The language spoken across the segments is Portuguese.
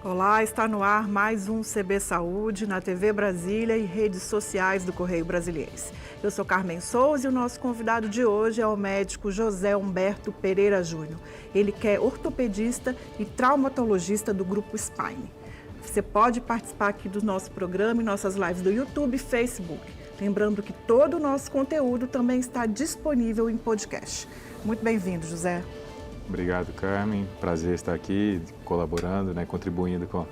Olá, está no ar mais um CB Saúde na TV Brasília e redes sociais do Correio Brasiliense. Eu sou Carmen Souza e o nosso convidado de hoje é o médico José Humberto Pereira Júnior. Ele que é ortopedista e traumatologista do Grupo Spine. Você pode participar aqui do nosso programa e nossas lives do YouTube e Facebook. Lembrando que todo o nosso conteúdo também está disponível em podcast. Muito bem-vindo, José. Obrigado, Carmen. Prazer estar aqui colaborando, contribuindo com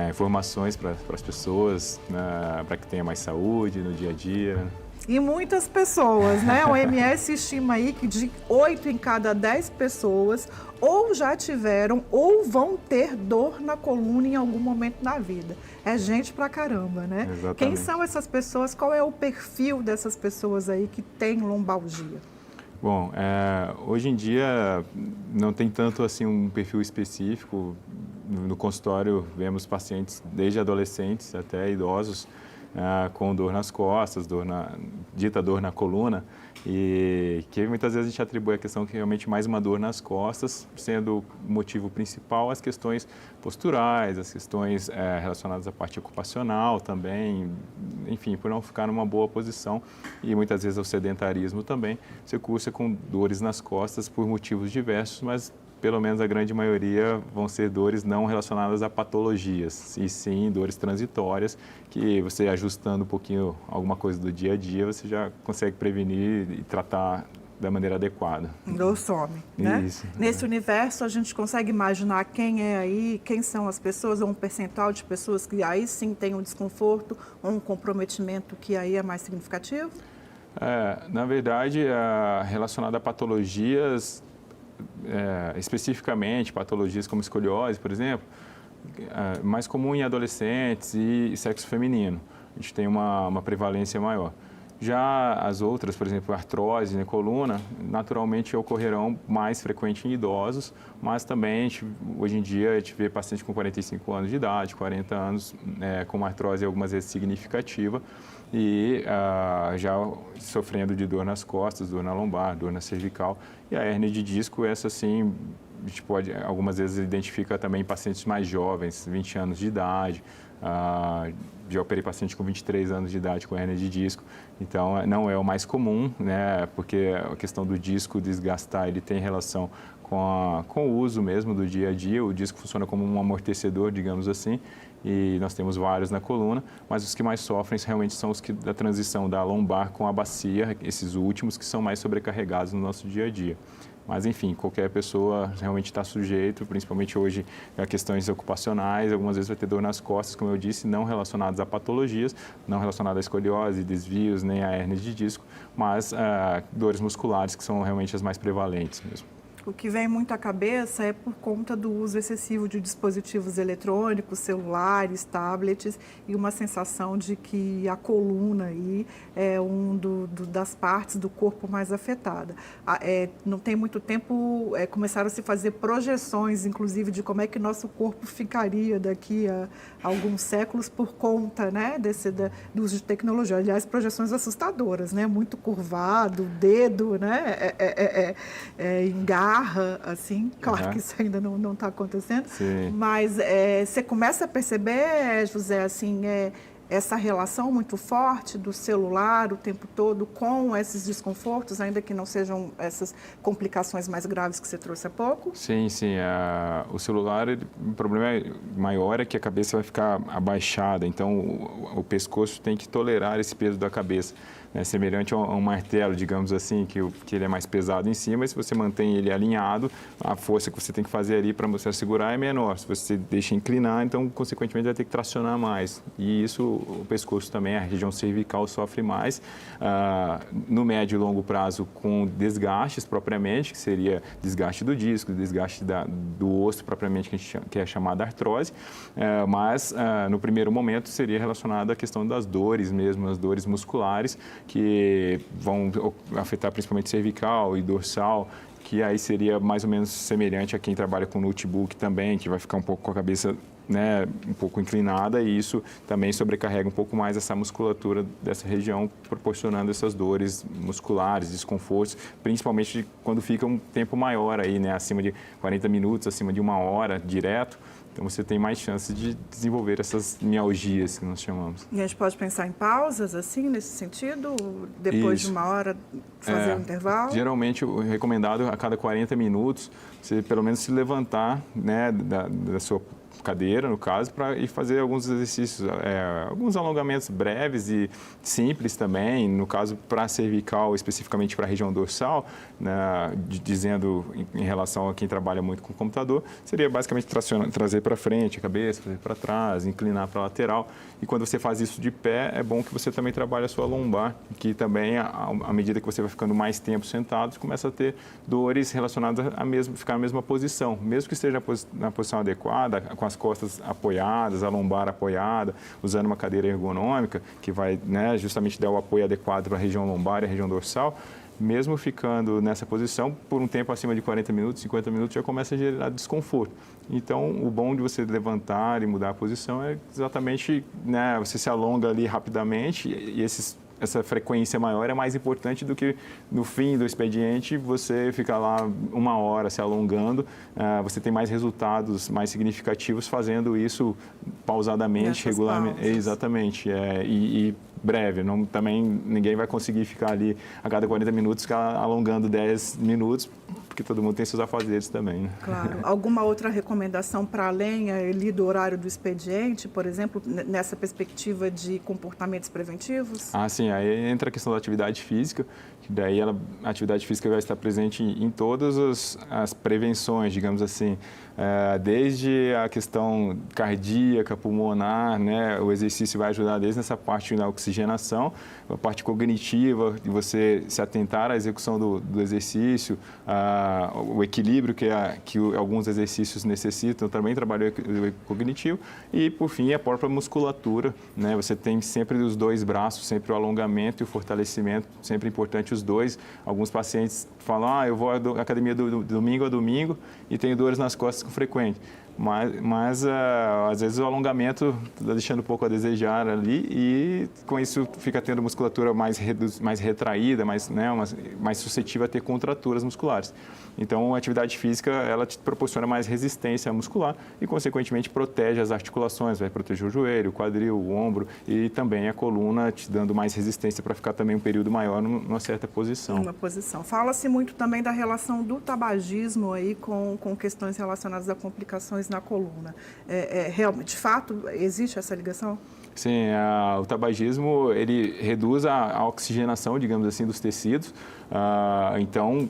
informações para as pessoas, para que tenha mais saúde no dia a dia. E muitas pessoas, né? O OMS estima aí que de 8 em cada 10 pessoas ou já tiveram ou vão ter dor na coluna em algum momento da vida. É gente pra caramba, né? Exatamente. Quem são essas pessoas? Qual é o perfil dessas pessoas aí que têm lombalgia? Bom, hoje em dia não tem tanto assim um perfil específico. No consultório vemos pacientes desde adolescentes até idosos com dor nas costas, dita dor na coluna, e que muitas vezes a gente atribui a questão que realmente mais uma dor nas costas, sendo o motivo principal as questões posturais, as questões relacionadas à parte ocupacional também, enfim, por não ficar numa boa posição, e muitas vezes ao sedentarismo também, você cursa com dores nas costas por motivos diversos, mas pelo menos a grande maioria vão ser dores não relacionadas a patologias, e sim dores transitórias, que você ajustando um pouquinho alguma coisa do dia a dia, você já consegue prevenir e tratar da maneira adequada. Dor some, né? Isso. Nesse universo, a gente consegue imaginar quem é aí, quem são as pessoas, ou um percentual de pessoas que aí sim tem um desconforto, ou um comprometimento que aí é mais significativo? Na verdade, relacionado a patologias, especificamente patologias como escoliose, por exemplo, mais comum em adolescentes e sexo feminino. A gente tem uma prevalência maior. Já as outras, por exemplo, artrose na coluna, naturalmente ocorrerão mais frequente em idosos, mas também hoje em dia a gente vê paciente com 45 anos de idade, 40 anos, com uma artrose algumas vezes significativa e já sofrendo de dor nas costas, dor na lombar, dor na cervical. E a hérnia de disco, essa sim, a gente pode, algumas vezes identifica também em pacientes mais jovens, 20 anos de idade. Já operei paciente com 23 anos de idade com hérnia de disco, então não é o mais comum, né? Porque a questão do disco desgastar, ele tem relação com o uso mesmo do dia a dia. O disco funciona como um amortecedor, digamos assim, e nós temos vários na coluna, mas os que mais sofrem realmente são os que da transição da lombar com a bacia, esses últimos que são mais sobrecarregados no nosso dia a dia. Mas, enfim, qualquer pessoa realmente está sujeito, principalmente hoje a questões ocupacionais, algumas vezes vai ter dor nas costas, como eu disse, não relacionadas a patologias, não relacionadas à escoliose, desvios, nem a hérnia de disco, mas dores musculares que são realmente as mais prevalentes mesmo. O que vem muito à cabeça é por conta do uso excessivo de dispositivos eletrônicos, celulares, tablets e uma sensação de que a coluna aí é das partes do corpo mais afetada. Não tem muito tempo, começaram a se fazer projeções, inclusive, de como é que nosso corpo ficaria daqui a alguns séculos por conta, né, do uso de tecnologia. Aliás, projeções assustadoras, né, muito curvado, o dedo, né, engarra, assim, claro que isso ainda não está acontecendo. Sim. Mas você começa a perceber, José, assim, essa relação muito forte do celular o tempo todo com esses desconfortos, ainda que não sejam essas complicações mais graves que você trouxe há pouco? Sim, sim. O celular, o problema maior é que a cabeça vai ficar abaixada, então o pescoço tem que tolerar esse peso da cabeça. Semelhante a um martelo, digamos assim, que ele é mais pesado em cima, e se você mantém ele alinhado, a força que você tem que fazer ali para você segurar é menor. Se você deixa inclinar, então, consequentemente, vai ter que tracionar mais. E isso, o pescoço também, a região cervical sofre mais. No médio e longo prazo, com desgastes propriamente, que seria desgaste do disco, desgaste do osso propriamente, que é chamada artrose. Mas, no primeiro momento, seria relacionado à questão das dores mesmo, as dores musculares, que vão afetar principalmente cervical e dorsal, que aí seria mais ou menos semelhante a quem trabalha com notebook também, que vai ficar um pouco com a cabeça, um pouco inclinada, e isso também sobrecarrega um pouco mais essa musculatura dessa região, proporcionando essas dores musculares, desconfortos, principalmente quando fica um tempo maior aí, acima de 40 minutos, acima de 1 hora direto. Então, você tem mais chance de desenvolver essas mialgias que nós chamamos. E a gente pode pensar em pausas, assim, nesse sentido? Depois de uma hora, fazer um intervalo? Geralmente, o recomendado a cada 40 minutos, você pelo menos se levantar, né, da sua cadeira, no caso, para ir fazer alguns exercícios, alguns alongamentos breves e simples também, no caso, para a cervical, especificamente para a região dorsal, né, dizendo em relação a quem trabalha muito com o computador, seria basicamente trazer para frente a cabeça, trazer para trás, inclinar para a lateral. E quando você faz isso de pé, é bom que você também trabalhe a sua lombar, que também, à medida que você vai ficando mais tempo sentado, começa a ter dores relacionadas a ficar na mesma posição. Mesmo que esteja na posição adequada, com as costas apoiadas, a lombar apoiada, usando uma cadeira ergonômica, que vai, né, justamente dar o apoio adequado para a região lombar e a região dorsal, mesmo ficando nessa posição, por um tempo acima de 40 minutos, 50 minutos, já começa a gerar desconforto. Então, o bom de você levantar e mudar a posição é exatamente, né, você se alonga ali rapidamente e essa frequência maior é mais importante do que no fim do expediente você ficar lá uma hora se alongando. Você tem mais resultados mais significativos fazendo isso pausadamente, regularmente. Exatamente. E breve. Também ninguém vai conseguir ficar ali a cada 40 minutos, ficar alongando 10 minutos, porque todo mundo tem seus afazeres também. Né? Claro. Alguma outra recomendação para além ali do horário do expediente, por exemplo, nessa perspectiva de comportamentos preventivos? Sim. Aí entra a questão da atividade física, que daí a atividade física vai estar presente em todas as prevenções, digamos assim, desde a questão cardíaca, pulmonar, né? O exercício vai ajudar desde essa parte da oxigenação, a parte cognitiva, de você se atentar à execução do exercício, o equilíbrio que alguns exercícios necessitam, também trabalho cognitivo, e, por fim, a própria musculatura, né? Você tem sempre os dois braços, sempre o alongamento e o fortalecimento, sempre importante os dois. Alguns pacientes falam, eu vou à academia do domingo a domingo e tenho dores nas costas com frequente. Mas às vezes o alongamento está deixando um pouco a desejar ali e com isso fica tendo musculatura mais retraída, mais suscetível a ter contraturas musculares. Então, a atividade física, ela te proporciona mais resistência muscular e, consequentemente, protege as articulações, vai proteger o joelho, o quadril, o ombro e também a coluna, te dando mais resistência para ficar também um período maior numa certa posição. Uma posição. Fala-se muito também da relação do tabagismo aí com questões relacionadas a complicações na coluna. Realmente, de fato, existe essa ligação? Sim, o tabagismo, ele reduz a oxigenação, digamos assim, dos tecidos. Então,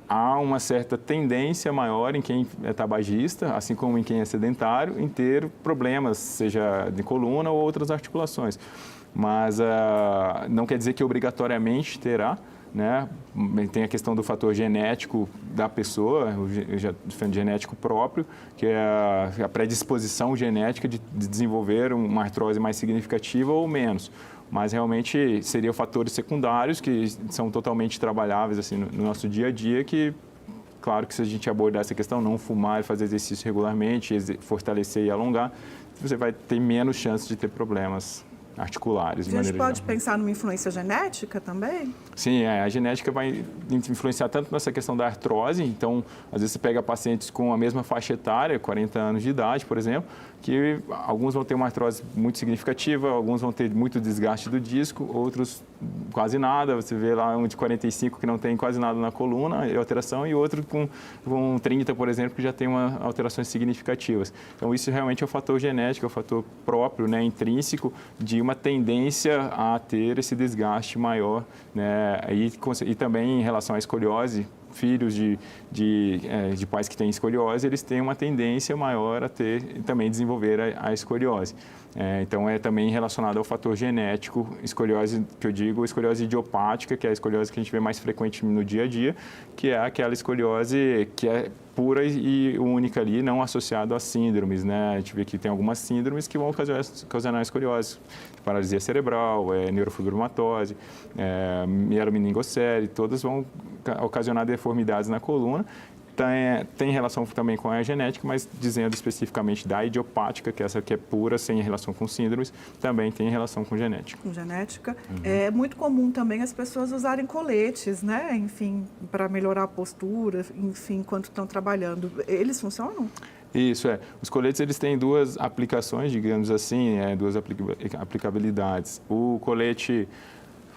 há uma certa tendência maior em quem é tabagista, assim como em quem é sedentário, em ter problemas, seja de coluna ou outras articulações. Mas não quer dizer que obrigatoriamente terá, né? Tem a questão do fator genético da pessoa, o genético próprio, que é a predisposição genética de desenvolver uma artrose mais significativa ou menos. Mas realmente seriam fatores secundários que são totalmente trabalháveis assim, no nosso dia a dia, que, claro que se a gente abordar essa questão, não fumar e fazer exercício regularmente, fortalecer e alongar, você vai ter menos chance de ter problemas articulares. A gente pode pensar numa influência genética também? Sim, a genética vai influenciar tanto nessa questão da artrose. Então, às vezes você pega pacientes com a mesma faixa etária, 40 anos de idade, por exemplo, que alguns vão ter uma artrose muito significativa, alguns vão ter muito desgaste do disco, outros quase nada. Você vê lá um de 45 que não tem quase nada na coluna, alteração, e outro com 30, por exemplo, que já tem alterações significativas. Então, isso realmente é o fator genético, é o fator próprio, né, intrínseco, de uma tendência a ter esse desgaste maior, né? E também em relação à escoliose, filhos de pais que têm escoliose, eles têm uma tendência maior a também desenvolver a escoliose. Então, é também relacionado ao fator genético, escoliose, que eu digo, escoliose idiopática, que é a escoliose que a gente vê mais frequente no dia a dia, que é aquela escoliose que é pura e única ali, não associado a síndromes, né? A gente vê que tem algumas síndromes que vão ocasionar escoliose, paralisia cerebral, neurofibromatose, mielomeningocele, todas vão ocasionar deformidades na coluna. Tem relação também com a genética, mas dizendo especificamente da idiopática, que é essa que é pura, sem relação com síndromes, também tem relação com genética. Com genética. Uhum. É muito comum também as pessoas usarem coletes, né? Enfim, para melhorar a postura, enfim, enquanto estão trabalhando. Eles funcionam? Isso, Os coletes, eles têm duas aplicações, digamos assim, duas aplicabilidades. O colete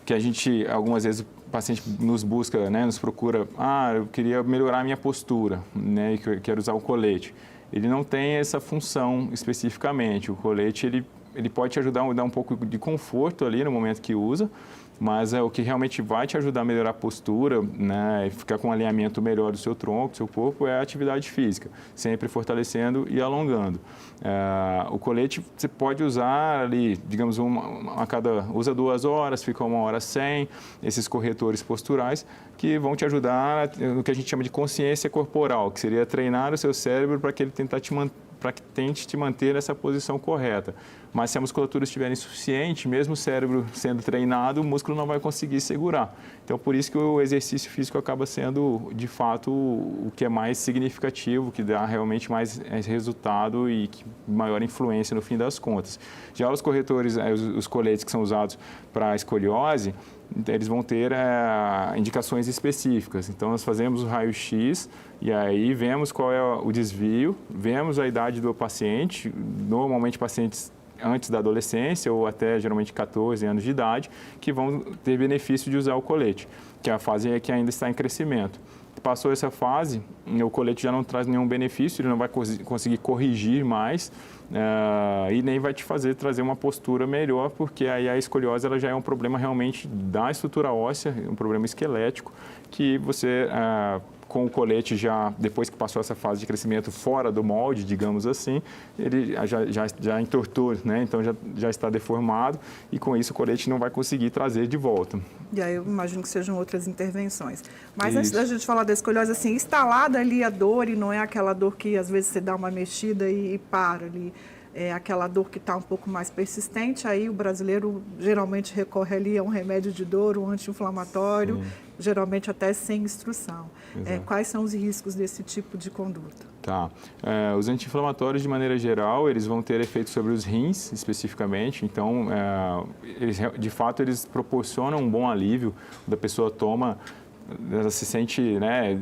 que a gente, algumas vezes, o paciente nos busca, né, nos procura, eu queria melhorar a minha postura, né, e quero usar o colete. Ele não tem essa função especificamente. O colete, ele pode te ajudar a dar um pouco de conforto ali no momento que usa, mas o que realmente vai te ajudar a melhorar a postura, né, e ficar com um alinhamento melhor do seu tronco, do seu corpo, é a atividade física, sempre fortalecendo e alongando. O colete você pode usar ali, digamos, usa 2 horas, fica 1 hora sem, esses corretores posturais que vão te ajudar no que a gente chama de consciência corporal, que seria treinar o seu cérebro para que ele tente te manter nessa posição correta. Mas se a musculatura estiver insuficiente, mesmo o cérebro sendo treinado, o músculo não vai conseguir segurar. Então, por isso que o exercício físico acaba sendo, de fato, o que é mais significativo, que dá realmente mais resultado e maior influência no fim das contas. Já os corretores, os coletes que são usados para a escoliose, eles vão ter indicações específicas. Então, nós fazemos o raio-x e aí vemos qual é o desvio, vemos a idade do paciente, normalmente pacientes antes da adolescência ou até geralmente 14 anos de idade, que vão ter benefício de usar o colete, que é a fase que ainda está em crescimento. Passou essa fase, o colete já não traz nenhum benefício, ele não vai conseguir corrigir mais e nem vai te trazer uma postura melhor, porque aí a escoliose ela já é um problema realmente da estrutura óssea, um problema esquelético, que você, com o colete já, depois que passou essa fase de crescimento fora do molde, digamos assim, ele já entortou, né? Então já está deformado e com isso o colete não vai conseguir trazer de volta. E aí eu imagino que sejam outras intervenções. Mas antes da gente falar da escoliose, assim, instalada ali a dor e não é aquela dor que às vezes você dá uma mexida e para ali, é aquela dor que está um pouco mais persistente, aí o brasileiro geralmente recorre ali a um remédio de dor, um anti-inflamatório, geralmente até sem instrução. Quais são os riscos desse tipo de conduta? Tá. Os anti-inflamatórios, de maneira geral, eles vão ter efeito sobre os rins, especificamente. Então, de fato, eles proporcionam um bom alívio. Da pessoa toma, ela se sente, né,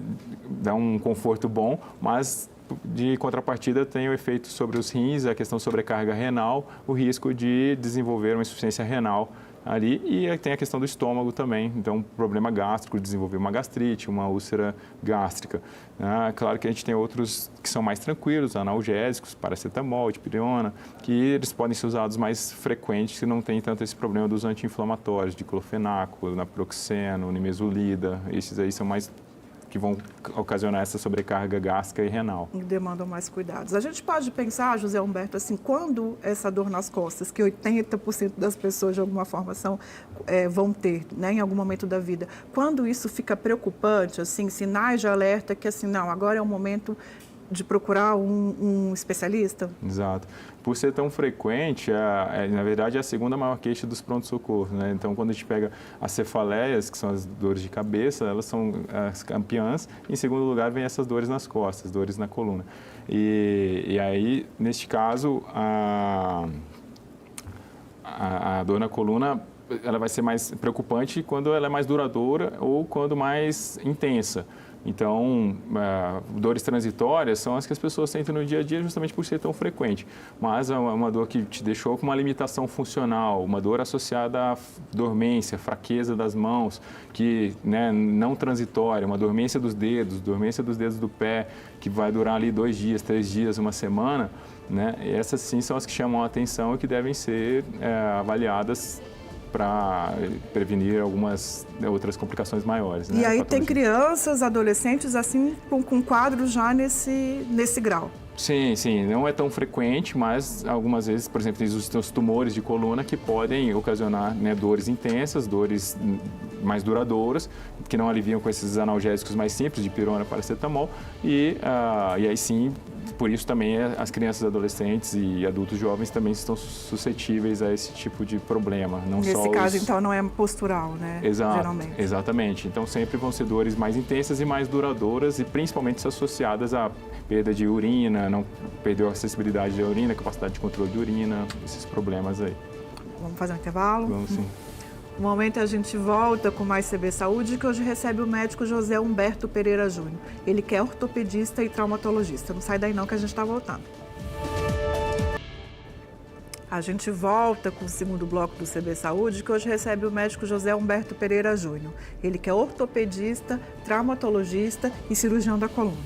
dá um conforto bom, mas de contrapartida tem o efeito sobre os rins, a questão sobrecarga renal, o risco de desenvolver uma insuficiência renal ali e tem a questão do estômago também, então um problema gástrico, desenvolver uma gastrite, uma úlcera gástrica. Claro que a gente tem outros que são mais tranquilos, analgésicos, paracetamol, dipirona, que eles podem ser usados mais frequentes se não tem tanto esse problema dos anti-inflamatórios, diclofenaco, naproxeno, nimesulida, esses aí são mais que vão ocasionar essa sobrecarga gástrica e renal. E demandam mais cuidados. A gente pode pensar, José Humberto, assim, quando essa dor nas costas, que 80% das pessoas de alguma forma vão ter, né, em algum momento da vida, quando isso fica preocupante, assim, sinais de alerta que assim, não, agora é o momento de procurar um especialista? Exato. Por ser tão frequente, na verdade, é a segunda maior queixa dos pronto-socorros, né? Então, quando a gente pega as cefaleias, que são as dores de cabeça, elas são as campeãs. Em segundo lugar, vem essas dores nas costas, dores na coluna. E aí, neste caso, a dor na coluna, ela vai ser mais preocupante quando ela é mais duradoura ou quando mais intensa. Então, dores transitórias são as que as pessoas sentem no dia a dia justamente por ser tão frequente. Mas é uma dor que te deixou com uma limitação funcional, uma dor associada à dormência, fraqueza das mãos, que, né, não transitória, uma dormência dos dedos do pé, que vai durar ali 2 dias, 3 dias, uma semana, né? E essas sim são as que chamam a atenção e que devem ser avaliadas para prevenir algumas outras complicações maiores. E aí tem crianças, adolescentes, assim, com quadros já nesse grau. Sim, sim, não é tão frequente, mas algumas vezes, por exemplo, tem os tumores de coluna que podem ocasionar, né, dores intensas, dores mais duradouras, que não aliviam com esses analgésicos mais simples, dipirona, paracetamol, e aí sim, por isso também as crianças, adolescentes e adultos jovens também estão suscetíveis a esse tipo de problema. Nesse caso, então, não é postural, né? Exato, geralmente. Exatamente. Então, sempre vão ser dores mais intensas e mais duradouras e principalmente associadas à perda de urina, não perdeu a acessibilidade da urina, capacidade de controle de urina, esses problemas aí. Vamos fazer um intervalo? Vamos sim. No momento a gente volta com mais CB Saúde, que hoje recebe o médico José Humberto Pereira Júnior. Ele que é ortopedista e traumatologista. Não sai daí não que a gente está voltando. A gente volta com o segundo bloco do CB Saúde, que hoje recebe o médico José Humberto Pereira Júnior. Ele que é ortopedista, traumatologista e cirurgião da coluna.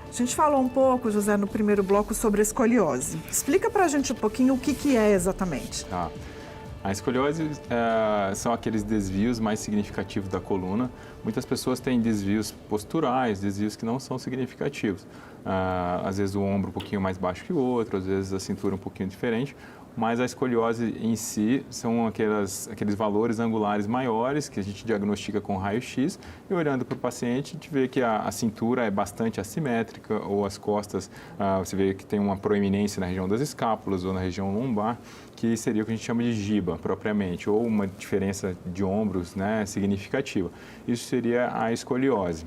A gente falou um pouco, José, no primeiro bloco sobre a escoliose. Explica pra gente um pouquinho o que é exatamente. A escoliose são aqueles desvios mais significativos da coluna. Muitas pessoas têm desvios posturais, desvios que não são significativos. Às vezes o ombro um pouquinho mais baixo que o outro, às vezes a cintura um pouquinho diferente. Mas a escoliose em si são aqueles valores angulares maiores que a gente diagnostica com raio-x e olhando para o paciente, a gente vê que a cintura é bastante assimétrica ou as costas, você vê que tem uma proeminência na região das escápulas ou na região lombar, que seria o que a gente chama de giba propriamente, ou uma diferença de ombros, né, significativa. Isso seria a escoliose.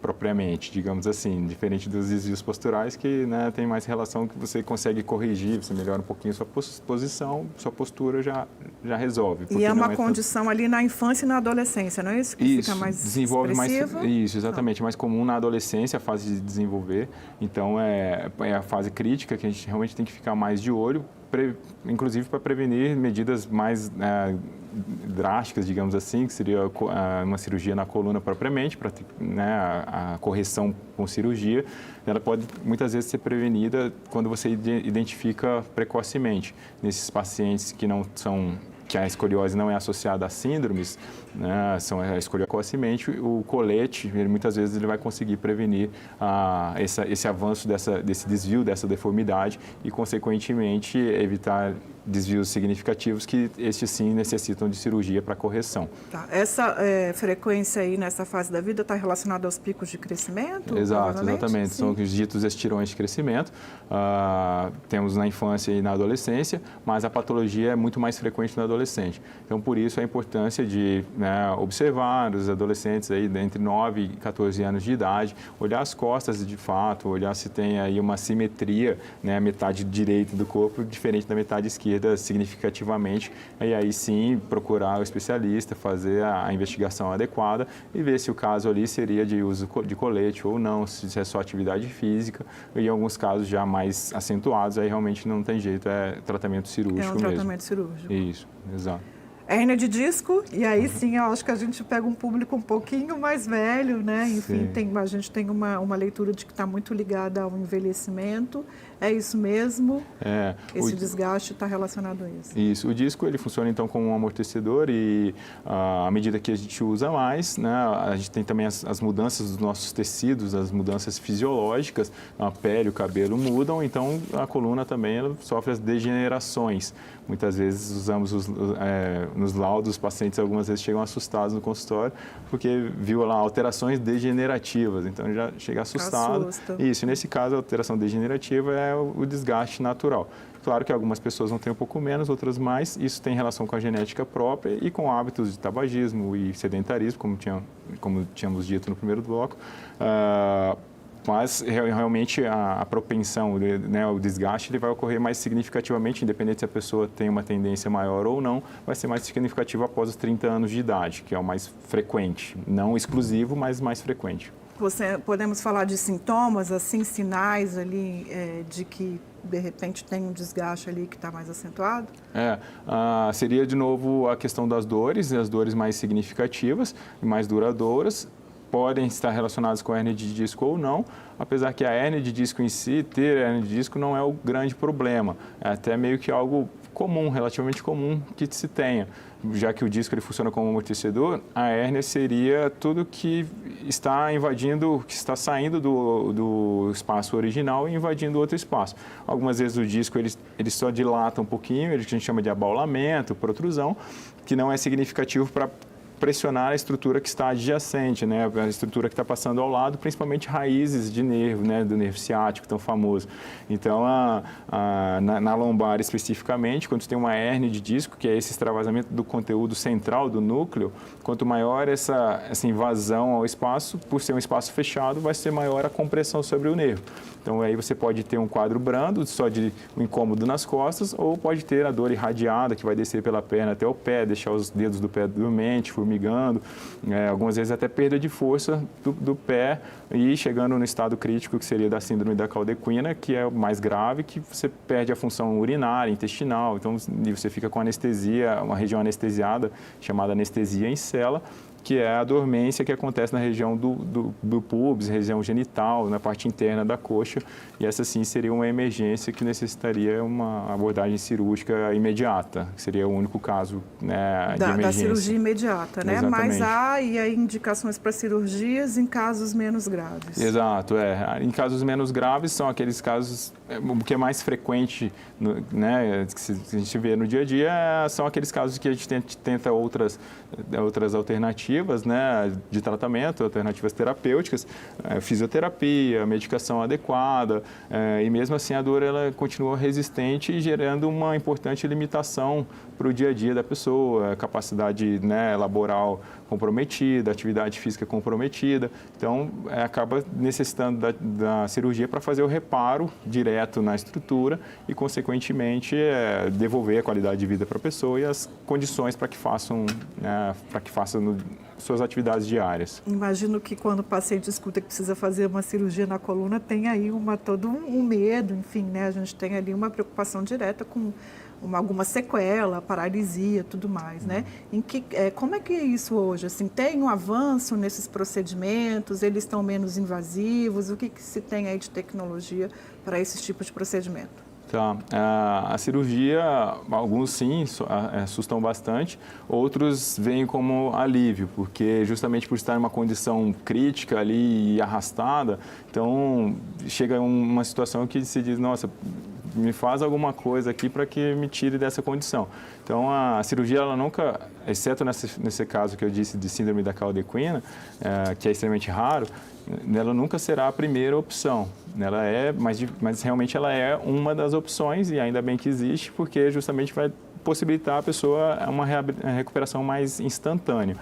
Propriamente, digamos assim, diferente dos desvios posturais que, né, tem mais relação que você consegue corrigir, você melhora um pouquinho a sua posição, sua postura já resolve. E é uma condição ali na infância e na adolescência, não é isso? Que fica mais desenvolve expressiva? mais. Isso, exatamente, mais comum na adolescência, a fase de desenvolver. Então, é a fase crítica que a gente realmente tem que ficar mais de olho, inclusive para prevenir medidas mais drásticas, digamos assim, que seria uma cirurgia na coluna propriamente, para a correção com cirurgia. Ela pode muitas vezes ser prevenida quando você identifica precocemente. Nesses pacientes que a escoliose não é associada a síndromes, né, são a escoliose precocemente, o colete, muitas vezes ele vai conseguir prevenir esse avanço desse desvio, dessa deformidade e, consequentemente, evitar desvios significativos que estes sim necessitam de cirurgia para correção. Tá. Essa frequência aí nessa fase da vida está relacionada aos picos de crescimento? Exatamente. Sim. São os ditos estirões de crescimento. Temos na infância e na adolescência, mas a patologia é muito mais frequente no adolescente. Então, por isso, a importância de observar os adolescentes aí entre 9 e 14 anos de idade, olhar as costas de fato, olhar se tem aí uma simetria, né, a metade direita do corpo diferente da metade esquerda significativamente, e aí sim procurar o especialista, fazer a investigação adequada e ver se o caso ali seria de uso de colete ou não, se é só atividade física, e em alguns casos já mais acentuados, aí realmente não tem jeito, é tratamento cirúrgico mesmo. É um tratamento cirúrgico. Isso, exato. Hérnia de disco, e aí sim, eu acho que a gente pega um público um pouquinho mais velho, né? Enfim, a gente tem uma leitura de que está muito ligada ao envelhecimento. É isso mesmo? Esse desgaste está relacionado a isso. Isso. O disco ele funciona então como um amortecedor e à medida que a gente usa mais, né, a gente tem também as mudanças dos nossos tecidos, as mudanças fisiológicas, a pele, o cabelo mudam, então a coluna também ela sofre as degenerações. Muitas vezes usamos nos laudos, os pacientes algumas vezes chegam assustados no consultório porque viu lá alterações degenerativas, então já chega assustado. Assusta. Isso, e nesse caso a alteração degenerativa é o desgaste natural. Claro que algumas pessoas vão ter um pouco menos, outras mais. Isso tem relação com a genética própria e com hábitos de tabagismo e sedentarismo, como tínhamos dito no primeiro bloco. Mas realmente a propensão, né, o desgaste, ele vai ocorrer mais significativamente, independente se a pessoa tem uma tendência maior ou não, vai ser mais significativo após os 30 anos de idade, que é o mais frequente. Não exclusivo, mas mais frequente. Podemos falar de sintomas, assim, sinais ali de que de repente tem um desgaste ali que está mais acentuado? Seria de novo a questão das dores, as dores mais significativas e mais duradouras, podem estar relacionadas com a hérnia de disco ou não, apesar que a hérnia de disco em si, ter hérnia de disco não é o grande problema, é até meio que algo comum, relativamente comum que se tenha. Já que o disco ele funciona como amortecedor, a hérnia seria tudo que está invadindo, que está saindo do espaço original e invadindo outro espaço. Algumas vezes o disco ele só dilata um pouquinho, ele que a gente chama de abaulamento, protrusão, que não é significativo para pressionar a estrutura que está adjacente, né? A estrutura que está passando ao lado, principalmente raízes de nervo, né? Do nervo ciático, tão famoso. Então, na lombar especificamente, quando você tem uma hérnia de disco, que é esse extravasamento do conteúdo central do núcleo, quanto maior essa invasão ao espaço, por ser um espaço fechado, vai ser maior a compressão sobre o nervo. Então, aí você pode ter um quadro brando, só de um incômodo nas costas, ou pode ter a dor irradiada, que vai descer pela perna até o pé, deixar os dedos do pé dormente, formigando, algumas vezes até perda de força do pé e chegando no estado crítico, que seria da síndrome da caldequina, que é o mais grave, que você perde a função urinária, intestinal, então você fica com anestesia, uma região anestesiada, chamada anestesia em cela, que é a dormência que acontece na região do pubis, região genital, na parte interna da coxa. E essa sim seria uma emergência que necessitaria uma abordagem cirúrgica imediata, que seria o único caso, né, de emergência. Da cirurgia imediata, né? Exatamente. Mas há aí indicações para cirurgias em casos menos graves. Exato, Em casos menos graves são aqueles casos, o que é mais frequente, né, que a gente vê no dia a dia, são aqueles casos que a gente tenta outras alternativas, né, de tratamento, alternativas terapêuticas, fisioterapia, medicação adequada, e mesmo assim a dor ela continua resistente, gerando uma importante limitação para o dia a dia da pessoa, capacidade, né, laboral comprometida, atividade física comprometida. Então, acaba necessitando da cirurgia para fazer o reparo direto na estrutura e, consequentemente, devolver a qualidade de vida para a pessoa e as condições para que façam suas atividades diárias. Imagino que quando o paciente escuta que precisa fazer uma cirurgia na coluna, tem aí todo um medo, enfim, né? A gente tem ali uma preocupação direta com alguma sequela, paralisia, tudo mais, né? Como é que é isso hoje? Assim, tem um avanço nesses procedimentos? Eles estão menos invasivos? O que se tem aí de tecnologia para esse tipo de procedimento? Tá. A cirurgia, alguns sim, assustam bastante, outros veem como alívio, porque justamente por estar em uma condição crítica ali e arrastada, então chega uma situação que se diz, nossa, me faz alguma coisa aqui para que me tire dessa condição. Então, a cirurgia, ela nunca, exceto nesse caso que eu disse de síndrome da caldequina, que é extremamente raro, ela nunca será a primeira opção. Ela mas realmente ela é uma das opções, e ainda bem que existe, porque justamente vai possibilitar a pessoa uma recuperação mais instantânea.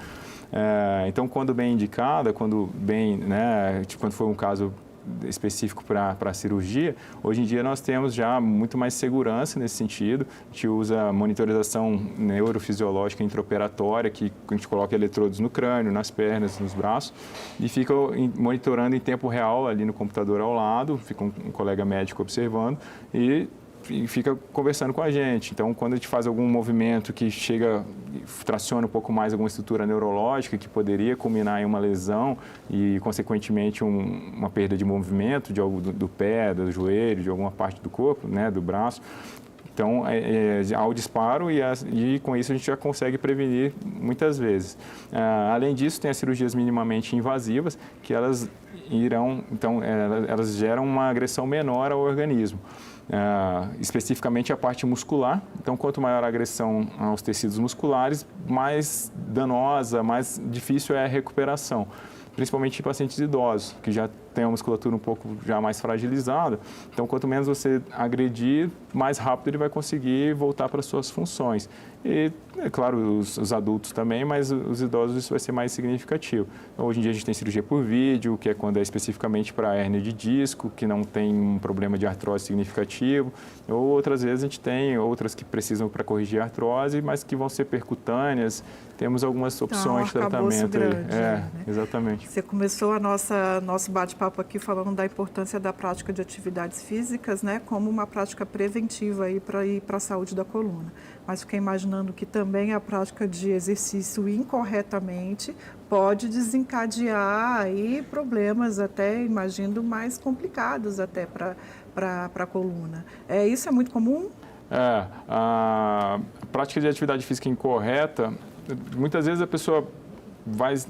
Então, quando bem indicada, quando for um caso específico para a cirurgia, hoje em dia nós temos já muito mais segurança nesse sentido. A gente usa monitorização neurofisiológica intraoperatória, que a gente coloca eletrodos no crânio, nas pernas, nos braços, e fica monitorando em tempo real ali no computador ao lado, fica um colega médico observando e fica conversando com a gente. Então, quando a gente faz algum movimento que traciona um pouco mais alguma estrutura neurológica que poderia culminar em uma lesão e, consequentemente, uma perda de movimento do pé, do joelho, de alguma parte do corpo, né, do braço. Então, ao disparo e com isso a gente já consegue prevenir muitas vezes. Além disso, tem as cirurgias minimamente invasivas, que elas geram uma agressão menor ao organismo. Especificamente a parte muscular. Então, quanto maior a agressão aos tecidos musculares, mais danosa, mais difícil é a recuperação, principalmente em pacientes idosos, que já têm a musculatura um pouco já mais fragilizada. Então, quanto menos você agredir, mais rápido ele vai conseguir voltar para as suas funções. E, é claro, os adultos também, mas os idosos isso vai ser mais significativo. Então, hoje em dia a gente tem cirurgia por vídeo, que é quando é especificamente para a hérnia de disco, que não tem um problema de artrose significativo. Ou outras vezes a gente tem outras que precisam para corrigir a artrose, mas que vão ser percutâneas. Temos algumas opções de tratamento aí. Né? Exatamente. Você começou nosso bate-papo aqui falando da importância da prática de atividades físicas, né, como uma prática preventiva aí para a saúde da coluna. Mas fiquei imaginando que também a prática de exercício incorretamente pode desencadear aí problemas até, imagino, mais complicados até para a coluna. Isso é muito comum? A prática de atividade física incorreta, muitas vezes a pessoa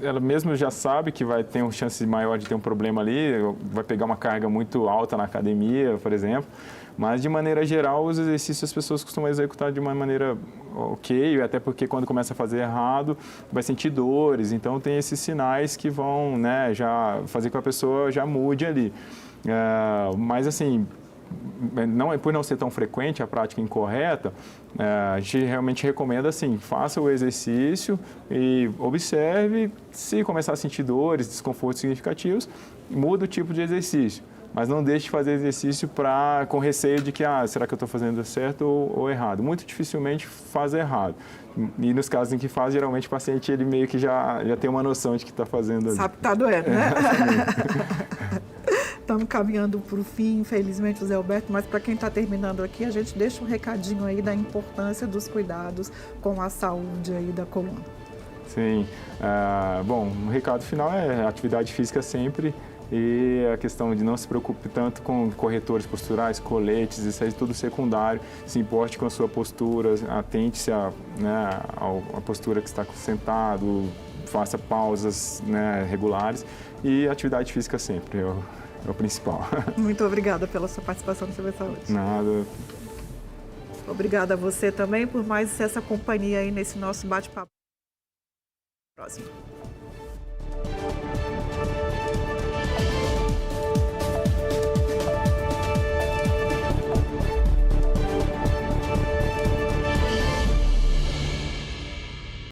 ela mesmo já sabe que vai ter uma chance maior de ter um problema ali, vai pegar uma carga muito alta na academia, por exemplo. Mas, de maneira geral, os exercícios as pessoas costumam executar de uma maneira ok, até porque quando começa a fazer errado, vai sentir dores. Então, tem esses sinais que vão, né, já fazer com que a pessoa já mude ali. Mas, assim, por não ser tão frequente a prática incorreta, a gente realmente recomenda assim, faça o exercício e observe, se começar a sentir dores, desconfortos significativos, muda o tipo de exercício. Mas não deixe de fazer exercício com receio de que, será que eu estou fazendo certo ou errado? Muito dificilmente faz errado. E nos casos em que faz, geralmente o paciente ele meio que já tem uma noção de que está fazendo ali. Sabe que está doendo, né? Estamos caminhando para o fim, infelizmente, José Alberto, mas para quem está terminando aqui, a gente deixa um recadinho aí da importância dos cuidados com a saúde aí da coluna. Sim. Bom, o recado final é atividade física sempre. E a questão de não se preocupe tanto com corretores posturais, coletes, isso aí é tudo secundário. Se importe com a sua postura, atente-se à postura que está sentado, faça pausas, né, regulares e atividade física sempre é o principal. Muito obrigada pela sua participação no CV Saúde. Nada. Obrigada a você também por mais essa companhia aí nesse nosso bate-papo. Próximo.